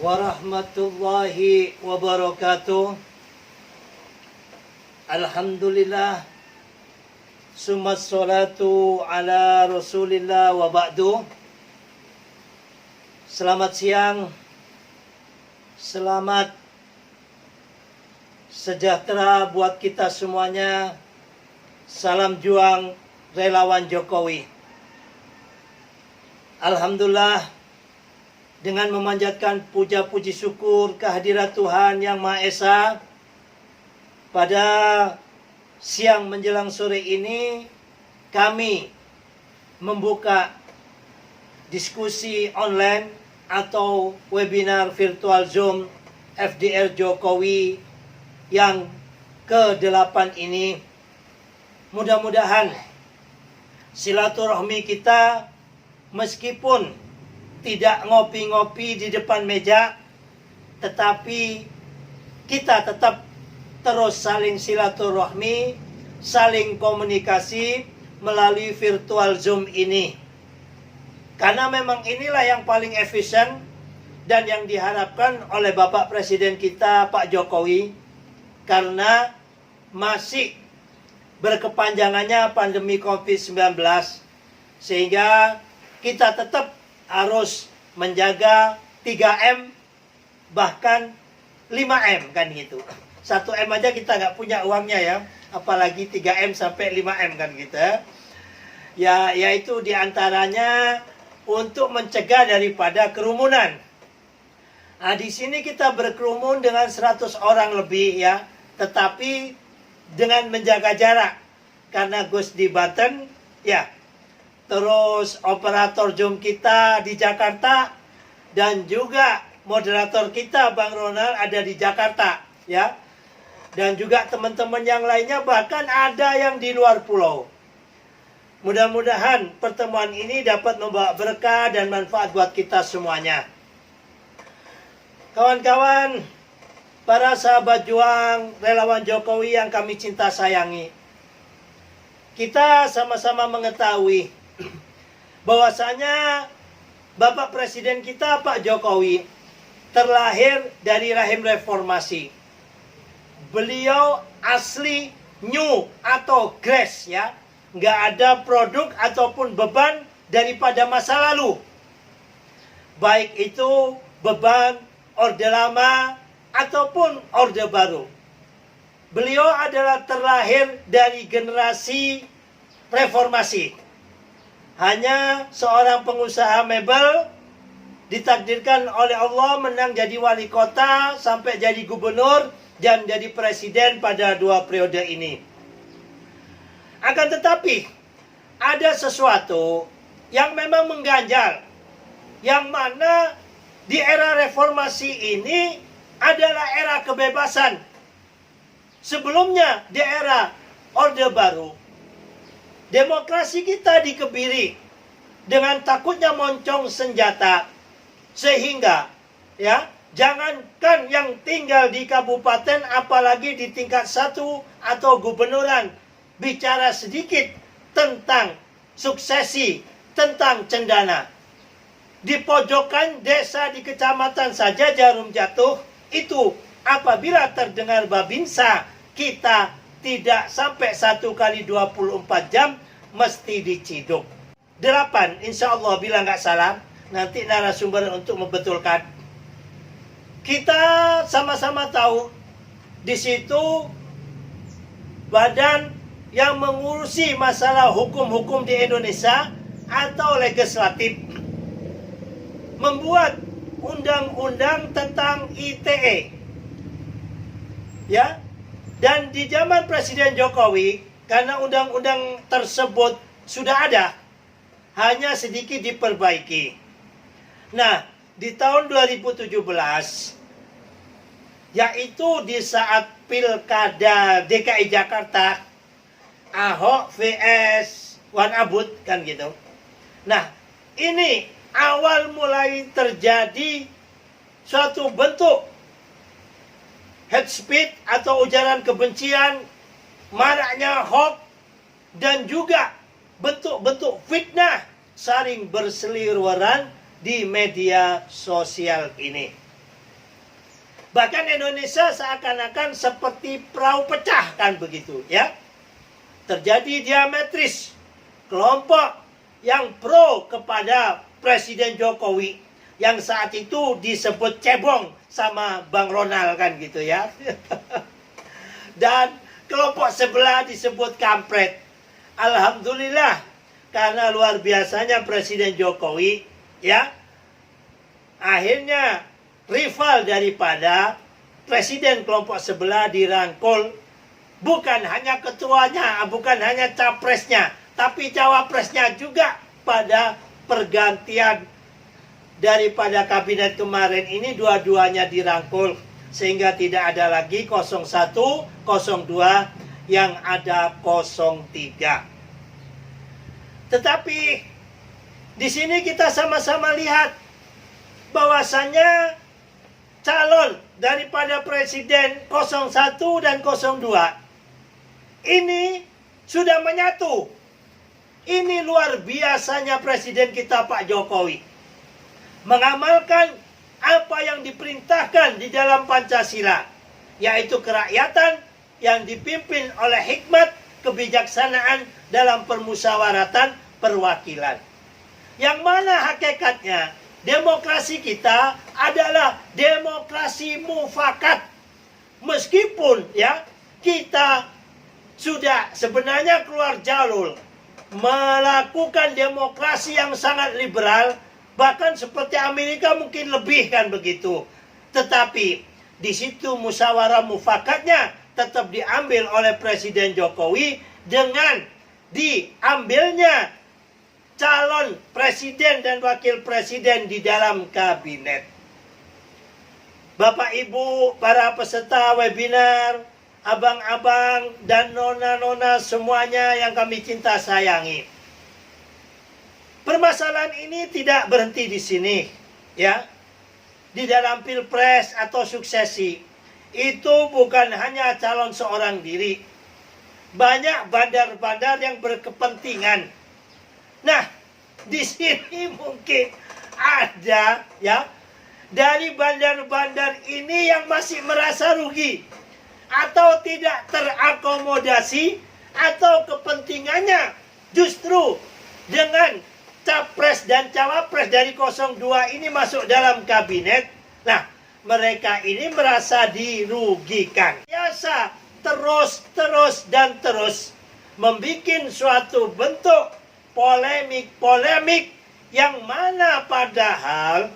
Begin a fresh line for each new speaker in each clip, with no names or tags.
warahmatullahi wabarakatuh. Alhamdulillah, summa salatu ala rasulillah wa ba'du. Selamat siang, selamat sejahtera buat kita semuanya. Salam juang relawan Jokowi. Alhamdulillah, dengan memanjatkan puja puji syukur kehadirat Tuhan Yang Maha Esa, pada siang menjelang sore ini kami membuka diskusi online atau webinar virtual Zoom FDR Jokowi yang ke-8 ini. Mudah-mudahan silaturahmi kita, meskipun tidak ngopi-ngopi di depan meja, tetapi kita tetap terus saling silaturahmi, saling komunikasi melalui virtual Zoom ini. Karena memang inilah yang paling efisien dan yang diharapkan oleh Bapak Presiden kita, Pak Jokowi, karena masih berkepanjangannya pandemi COVID-19, sehingga kita tetap harus menjaga 3M, bahkan 5M kan gitu. 1M aja kita nggak punya uangnya ya, apalagi 3M sampai 5M kan gitu ya. Yaitu diantaranya untuk mencegah daripada kerumunan. Nah, di sini kita berkerumun dengan 100 orang lebih ya, tetapi dengan menjaga jarak. Karena Gus di Banten ya, terus operator Zoom kita di Jakarta, dan juga moderator kita Bang Ronald ada di Jakarta ya. Dan juga teman-teman yang lainnya, bahkan ada yang di luar pulau. Mudah-mudahan pertemuan ini dapat membawa berkah dan manfaat buat kita semuanya. Kawan-kawan, para sahabat juang relawan Jokowi yang kami cinta sayangi, kita sama-sama mengetahui bahwasanya Bapak Presiden kita Pak Jokowi terlahir dari rahim reformasi. Beliau asli new atau grass ya, nggak ada produk ataupun beban daripada masa lalu, baik itu beban Orde Lama ataupun Orde Baru. Beliau adalah terlahir dari generasi reformasi. Hanya seorang pengusaha mebel, ditakdirkan oleh Allah menang jadi wali kota, sampai jadi gubernur, dan jadi presiden pada 2 periode ini. Akan tetapi, ada sesuatu yang memang mengganjal, yang mana di era reformasi ini adalah era kebebasan. Sebelumnya di era Orde Baru, demokrasi kita dikebiri dengan takutnya moncong senjata, sehingga ya, jangankan yang tinggal di kabupaten, apalagi di tingkat 1 atau gubernuran, bicara sedikit tentang suksesi, tentang cendana. Di pojokan desa di kecamatan saja jarum jatuh, itu apabila terdengar babinsa, kita tidak sampai 1 kali 24 jam mesti diciduk. 8, insya Allah bila nggak salah, nanti narasumber untuk membetulkan. Kita sama-sama tahu di situ badan yang mengurusi masalah hukum-hukum di Indonesia atau legislatif membuat undang-undang tentang ITE ya. Dan di zaman Presiden Jokowi, karena undang-undang tersebut sudah ada, hanya sedikit diperbaiki. Nah, di tahun 2017, yaitu di saat Pilkada DKI Jakarta, Ahok vs Wan Abut kan gitu. Nah, ini awal mulai terjadi suatu bentuk hate speech atau ujaran kebencian, maraknya hoax, dan juga bentuk-bentuk fitnah saling berseliweran di media sosial ini. Bahkan Indonesia seakan-akan seperti perahu pecah kan begitu ya. Terjadi diametris kelompok yang pro kepada Presiden Jokowi yang saat itu disebut cebong sama Bang Ronald kan gitu ya. Dan kelompok sebelah disebut kampret. Alhamdulillah karena luar biasanya Presiden Jokowi ya, akhirnya rival daripada presiden kelompok sebelah dirangkul, bukan hanya ketuanya, bukan hanya capresnya, tapi cawapresnya juga pada pergantian daripada kabinet kemarin ini dua-duanya dirangkul sehingga tidak ada lagi 01, 02 yang ada 03. Tetapi di sini kita sama-sama lihat bahwasannya calon daripada presiden 01 dan 02 ini sudah menyatu. Ini luar biasanya presiden kita Pak Jokowi mengamalkan apa yang diperintahkan di dalam Pancasila, yaitu kerakyatan yang dipimpin oleh hikmat kebijaksanaan dalam permusyawaratan perwakilan. Yang mana hakikatnya demokrasi kita adalah demokrasi mufakat. Meskipun ya kita sudah sebenarnya keluar jalur melakukan demokrasi yang sangat liberal, bahkan seperti Amerika mungkin lebih kan begitu. Tetapi di situ musyawarah mufakatnya tetap diambil oleh Presiden Jokowi dengan diambilnya calon presiden dan wakil presiden di dalam kabinet. Bapak Ibu, para peserta webinar, abang-abang dan nona-nona semuanya yang kami cinta sayangi. Permasalahan ini tidak berhenti di sini, ya. Di dalam pilpres atau suksesi, itu bukan hanya calon seorang diri. Banyak bandar-bandar yang berkepentingan. Nah, di sini mungkin ada ya dari bandar-bandar ini yang masih merasa rugi atau tidak terakomodasi atau kepentingannya justru dengan capres dan cawapres dari 02 ini masuk dalam kabinet. Nah, mereka ini merasa dirugikan. Biasa terus membuat suatu bentuk polemik yang mana padahal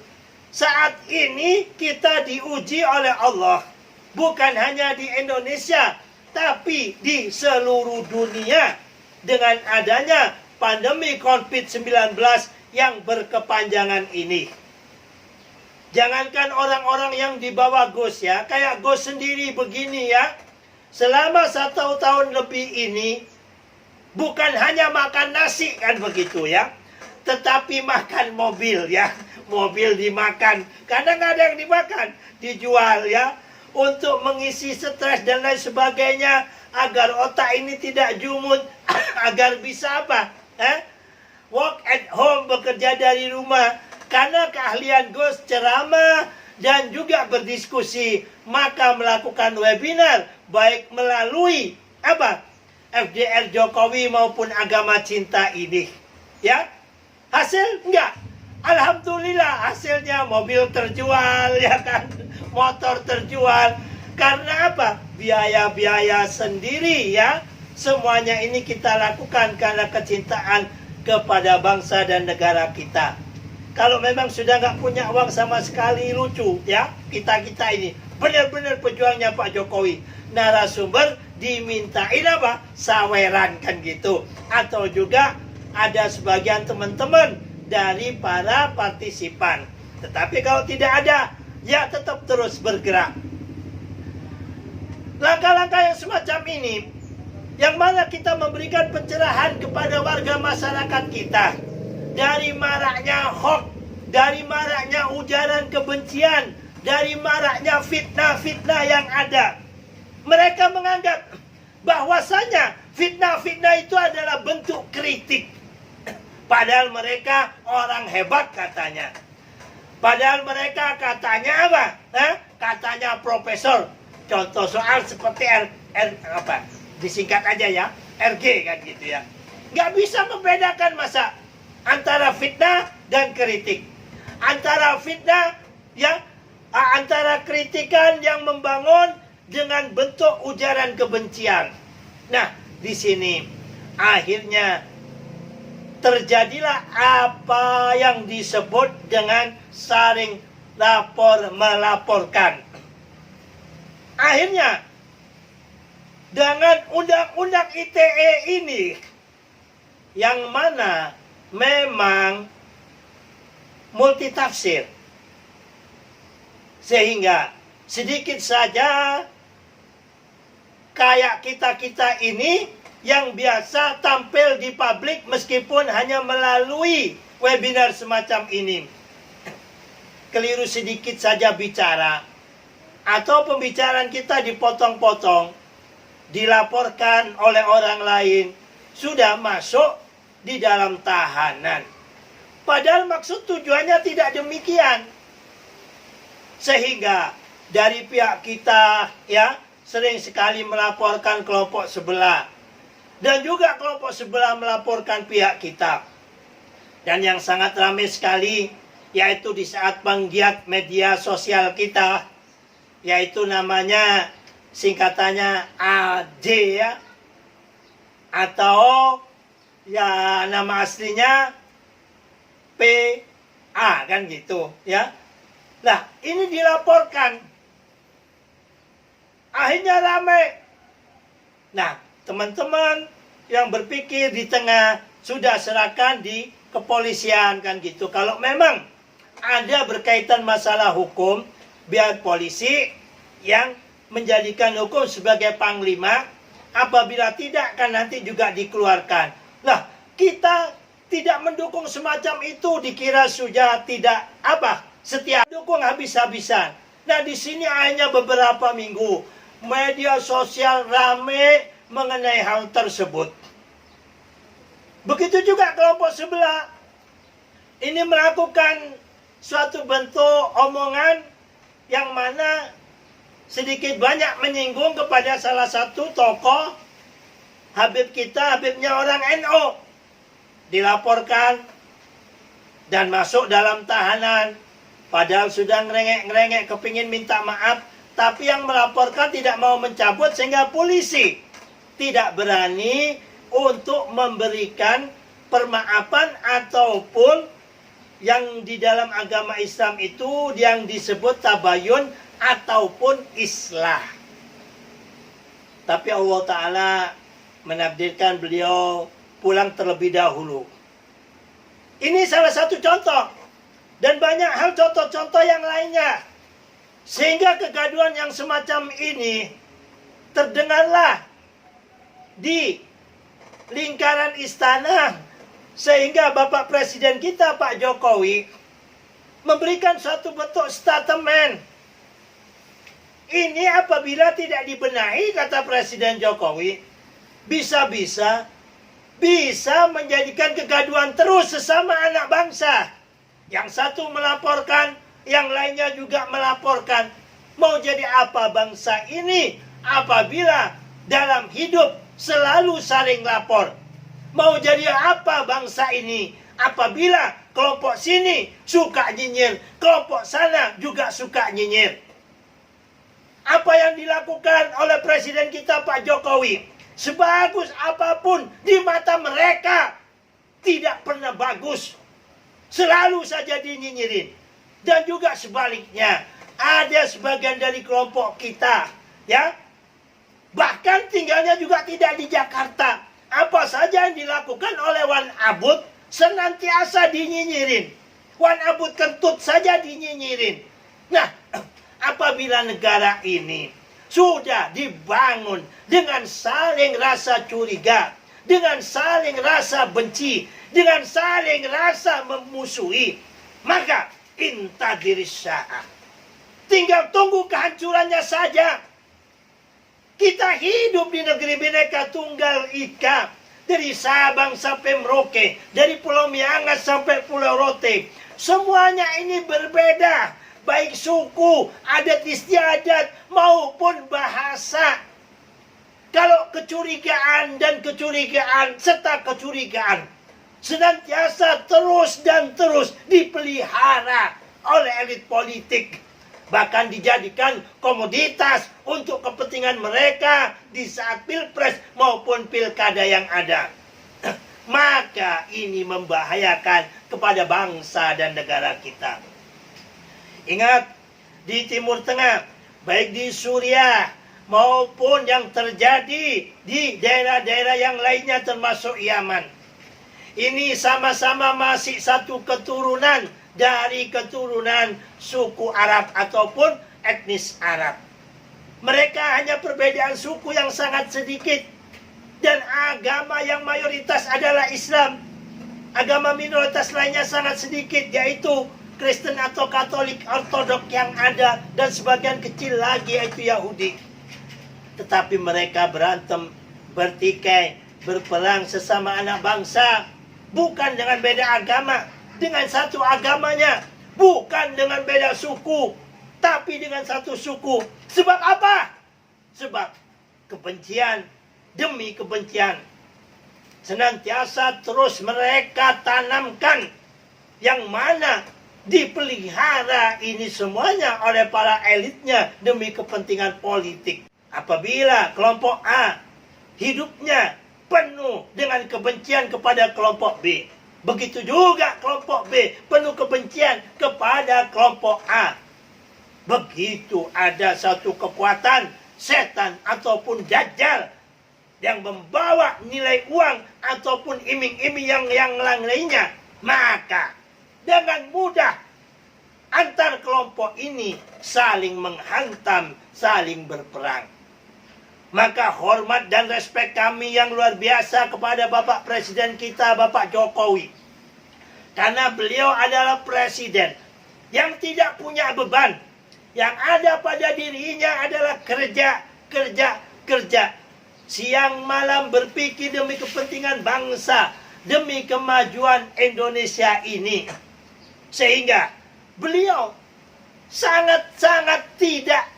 saat ini kita diuji oleh Allah. Bukan hanya di Indonesia, tapi di seluruh dunia dengan adanya pandemi COVID-19 yang berkepanjangan ini. Jangankan orang-orang yang di bawah Gus ya, kayak Gus sendiri begini ya. Selama 1 tahun lebih ini, bukan hanya makan nasi kan begitu ya, tetapi makan mobil ya. Mobil dimakan, kadang nggak ada yang dimakan, dijual ya. Untuk mengisi stres dan lain sebagainya, agar otak ini tidak jumut, agar bisa apa? Work at home, bekerja dari rumah. Karena keahlian Gus ceramah dan juga berdiskusi, maka melakukan webinar baik melalui apa? FDR Jokowi maupun agama cinta ini. Ya. Hasil enggak? Alhamdulillah hasilnya mobil terjual ya kan. Motor terjual. Karena apa? Biaya-biaya sendiri ya. Semuanya ini kita lakukan karena kecintaan kepada bangsa dan negara kita. Kalau memang sudah nggak punya uang sama sekali, lucu ya. Kita-kita ini benar-benar pejuangnya Pak Jokowi. Narasumber dimintain apa? Saweran kan gitu. Atau juga ada sebagian teman-teman dari para partisipan. Tetapi kalau tidak ada, ya tetap terus bergerak. Langkah-langkah yang semacam ini, yang mana kita memberikan pencerahan kepada warga masyarakat kita. Dari maraknya hoax, dari maraknya ujaran kebencian, dari maraknya fitnah-fitnah yang ada. Mereka menganggap bahwasanya fitnah-fitnah itu adalah bentuk kritik. Padahal mereka orang hebat katanya. Padahal mereka katanya apa? katanya profesor. Contoh soal seperti disingkat aja ya, RG kan gitu ya. Nggak bisa membedakan masa antara fitnah dan kritik. Antara fitnah ya, antara kritikan yang membangun dengan bentuk ujaran kebencian. Nah, di sini akhirnya terjadilah apa yang disebut dengan saling lapor melaporkan. Akhirnya dengan undang-undang ITE ini yang mana memang multitafsir, sehingga sedikit saja kayak kita-kita ini yang biasa tampil di publik meskipun hanya melalui webinar semacam ini, keliru sedikit saja bicara atau pembicaraan kita dipotong-potong, dilaporkan oleh orang lain, sudah masuk di dalam tahanan. Padahal maksud tujuannya tidak demikian. Sehingga dari pihak kita ya sering sekali melaporkan kelompok sebelah, dan juga kelompok sebelah melaporkan pihak kita. Dan yang sangat ramai sekali, yaitu di saat penggiat media sosial kita, yaitu namanya singkatannya AJ ya, atau ya nama aslinya PA kan gitu ya. Nah, ini dilaporkan. Akhirnya ramai. Nah, teman-teman yang berpikir di tengah sudah serahkan di kepolisian kan gitu. Kalau memang ada berkaitan masalah hukum, biar polisi yang menjadikan hukum sebagai panglima. Apabila tidak kan nanti juga dikeluarkan. Lah, kita tidak mendukung semacam itu, dikira sudah tidak setia dukung habis-habisan. Nah, di sini hanya beberapa minggu media sosial rame mengenai hal tersebut. Begitu juga kelompok sebelah ini melakukan suatu bentuk omongan yang mana sedikit banyak menyinggung kepada salah satu tokoh Habib kita, Habibnya orang NU, dilaporkan dan masuk dalam tahanan. Padahal sudah ngerengek-ngerengek kepingin minta maaf, tapi yang melaporkan tidak mau mencabut sehingga polisi tidak berani untuk memberikan permaafan ataupun yang di dalam agama Islam itu yang disebut tabayun ataupun islah. Tapi Allah Ta'ala menakdirkan beliau pulang terlebih dahulu. Ini salah satu contoh. Dan banyak hal contoh-contoh yang lainnya. Sehingga kegaduhan yang semacam ini terdengarlah di lingkaran istana, sehingga Bapak Presiden kita Pak Jokowi memberikan suatu bentuk statement. Ini apabila tidak dibenahi, kata Presiden Jokowi, bisa-bisa menjadikan kegaduhan terus sesama anak bangsa. Yang satu melaporkan, yang lainnya juga melaporkan. Mau jadi apa bangsa ini apabila dalam hidup selalu saling lapor? Mau jadi apa bangsa ini apabila kelompok sini suka nyinyir, kelompok sana juga suka nyinyir? Apa yang dilakukan oleh Presiden kita Pak Jokowi, sebagus apapun di mata mereka, tidak pernah bagus. Selalu saja dinyinyirin. Dan juga sebaliknya, ada sebagian dari kelompok kita, ya, bahkan tinggalnya juga tidak di Jakarta. Apa saja yang dilakukan oleh Wan Abud senantiasa dinyinyirin. Wan Abud kentut saja dinyinyirin. Nah, apabila negara ini sudah dibangun dengan saling rasa curiga, dengan saling rasa benci, dengan saling rasa memusuhi, maka intadiris sa'ah. Tinggal tunggu kehancurannya saja. Kita hidup di negeri Bhinneka Tunggal Ika, dari Sabang sampai Merauke, dari Pulau Miangas sampai Pulau Rote. Semuanya ini berbeda. baik suku, adat istiadat maupun bahasa. Kalau kecurigaan dan kecurigaan serta kecurigaan senantiasa terus dan terus dipelihara oleh elit politik, bahkan dijadikan komoditas untuk kepentingan mereka di saat pilpres maupun pilkada yang ada, maka ini membahayakan kepada bangsa dan negara kita. Ingat, di Timur Tengah, baik di Suriah maupun yang terjadi di daerah-daerah yang lainnya termasuk Yaman, ini sama-sama masih satu keturunan dari keturunan suku Arab ataupun etnis Arab. Mereka hanya perbedaan suku yang sangat sedikit, dan agama yang mayoritas adalah Islam. Agama minoritas lainnya sangat sedikit, yaitu Kristen atau Katolik Ortodok yang ada, dan sebagian kecil lagi yaitu Yahudi. Tetapi mereka berantem, bertikai, berperang sesama anak bangsa, bukan dengan beda agama, dengan satu agamanya, bukan dengan beda suku, tapi dengan satu suku. Sebab apa? Sebab kebencian demi kebencian senantiasa terus mereka tanamkan, yang mana dipelihara ini semuanya oleh para elitnya demi kepentingan politik. Apabila kelompok A hidupnya penuh dengan kebencian kepada kelompok B, begitu juga kelompok B penuh kebencian kepada kelompok A. Begitu ada satu kekuatan setan ataupun dajjal yang membawa nilai uang ataupun iming-iming yang lainnya, maka dengan mudah antar kelompok ini saling menghantam, saling berperang. Maka hormat dan respek kami yang luar biasa kepada Bapak Presiden kita, Bapak Jokowi. Karena beliau adalah presiden yang tidak punya beban. Yang ada pada dirinya adalah kerja, kerja, kerja. Siang malam berpikir demi kepentingan bangsa, demi kemajuan Indonesia ini. Sehingga beliau sangat-sangat tidak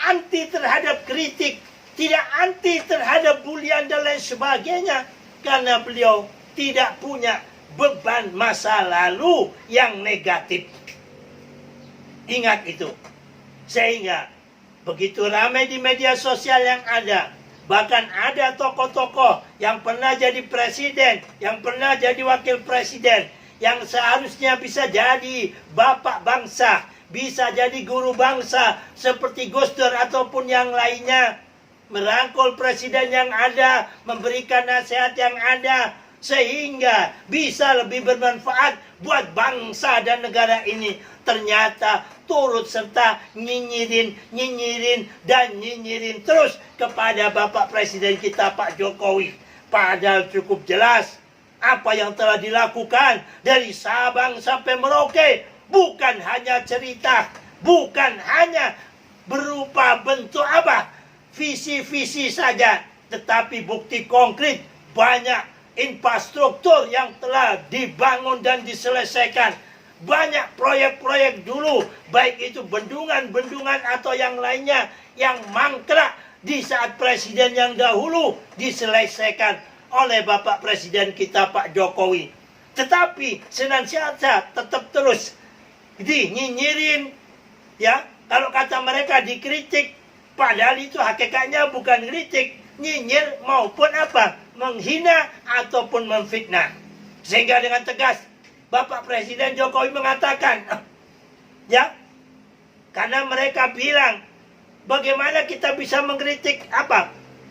anti terhadap kritik, tidak anti terhadap bulian dan lain sebagainya, karena beliau tidak punya beban masa lalu yang negatif. Ingat itu. Sehingga begitu ramai di media sosial yang ada, bahkan ada tokoh-tokoh yang pernah jadi presiden, yang pernah jadi wakil presiden, yang seharusnya bisa jadi bapak bangsa, bisa jadi guru bangsa seperti Gus Dur ataupun yang lainnya, merangkul presiden yang ada, memberikan nasihat yang ada, sehingga bisa lebih bermanfaat buat bangsa dan negara ini. Ternyata turut serta nyinyirin terus kepada Bapak Presiden kita Pak Jokowi. Padahal cukup jelas apa yang telah dilakukan dari Sabang sampai Merauke. Bukan hanya cerita, bukan hanya berupa bentuk visi-visi saja, tetapi bukti konkret, banyak infrastruktur yang telah dibangun dan diselesaikan. Banyak proyek-proyek dulu, baik itu bendungan-bendungan atau yang lainnya, yang mangkrak di saat presiden yang dahulu diselesaikan oleh Bapak Presiden kita Pak Jokowi. Tetapi senantiasa tetap terus dinyinyirin, ya, kalau kata mereka dikritik, padahal itu hakikatnya bukan kritik, nyinyir maupun menghina ataupun memfitnah. Sehingga dengan tegas Bapak Presiden Jokowi mengatakan, ya, karena mereka bilang, bagaimana kita bisa mengkritik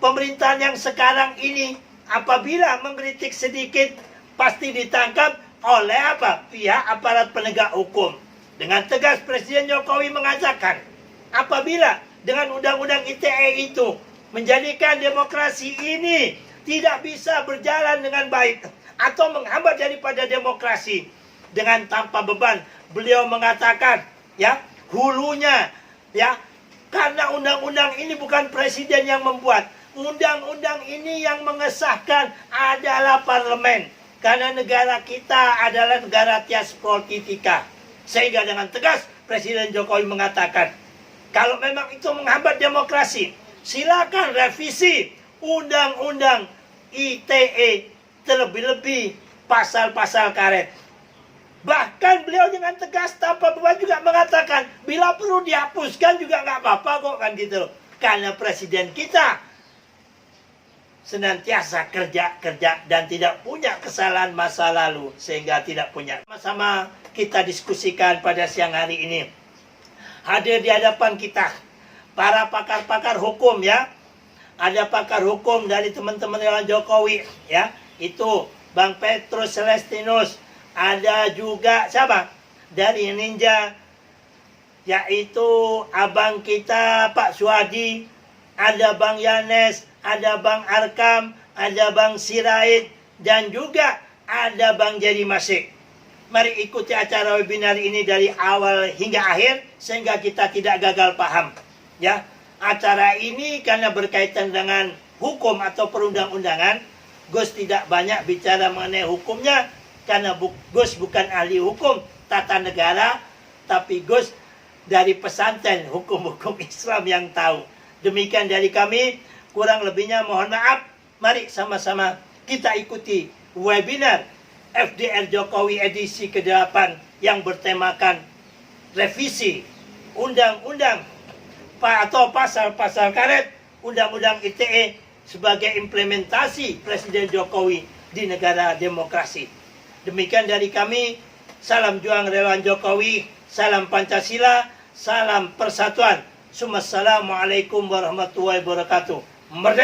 pemerintahan yang sekarang ini? Apabila mengkritik sedikit, pasti ditangkap oleh pihak aparat penegak hukum. Dengan tegas Presiden Jokowi mengatakan, apabila dengan undang-undang ITE itu menjadikan demokrasi ini tidak bisa berjalan dengan baik atau menghambat daripada demokrasi dengan tanpa beban, beliau mengatakan, ya, hulunya, ya, karena undang-undang ini bukan presiden yang membuat, undang-undang ini yang mengesahkan adalah parlemen, karena negara kita adalah negara tias politika. Sehingga dengan tegas Presiden Jokowi mengatakan, kalau memang itu menghambat demokrasi, silakan revisi Undang-Undang ITE, terlebih-lebih pasal-pasal karet. Bahkan beliau dengan tegas tanpa beban juga mengatakan, bila perlu dihapuskan juga nggak apa-apa kok, kan gitu. Karena presiden kita senantiasa kerja dan tidak punya kesalahan masa lalu, sehingga tidak punya. Sama-sama kita diskusikan pada siang hari ini. Hadir di hadapan kita para pakar-pakar hukum, ya. Ada pakar hukum dari teman-teman relawan Jokowi, ya. Itu Bang Petrus Celestinus. Ada juga siapa? Dari Ninja, yaitu abang kita Pak Suwadi, ada Bang Yanes, ada Bang Arkam, ada Bang Sirait, dan juga ada Bang Jadi Masik. Mari ikuti acara webinar ini dari awal hingga akhir sehingga kita tidak gagal paham. Ya, acara ini karena berkaitan dengan hukum atau perundang-undangan, Gus tidak banyak bicara mengenai hukumnya karena Gus bukan ahli hukum tata negara, tapi Gus dari pesantren hukum-hukum Islam yang tahu. Demikian dari kami, kurang lebihnya mohon maaf. Mari sama-sama kita ikuti webinar FDR Jokowi edisi ke-8 yang bertemakan revisi undang-undang atau pasal-pasal karet Undang-Undang ITE sebagai implementasi Presiden Jokowi di negara demokrasi. Demikian dari kami, salam juang relawan Jokowi, salam Pancasila, salam persatuan. Assalamualaikum warahmatullahi wabarakatuh. Merdeka!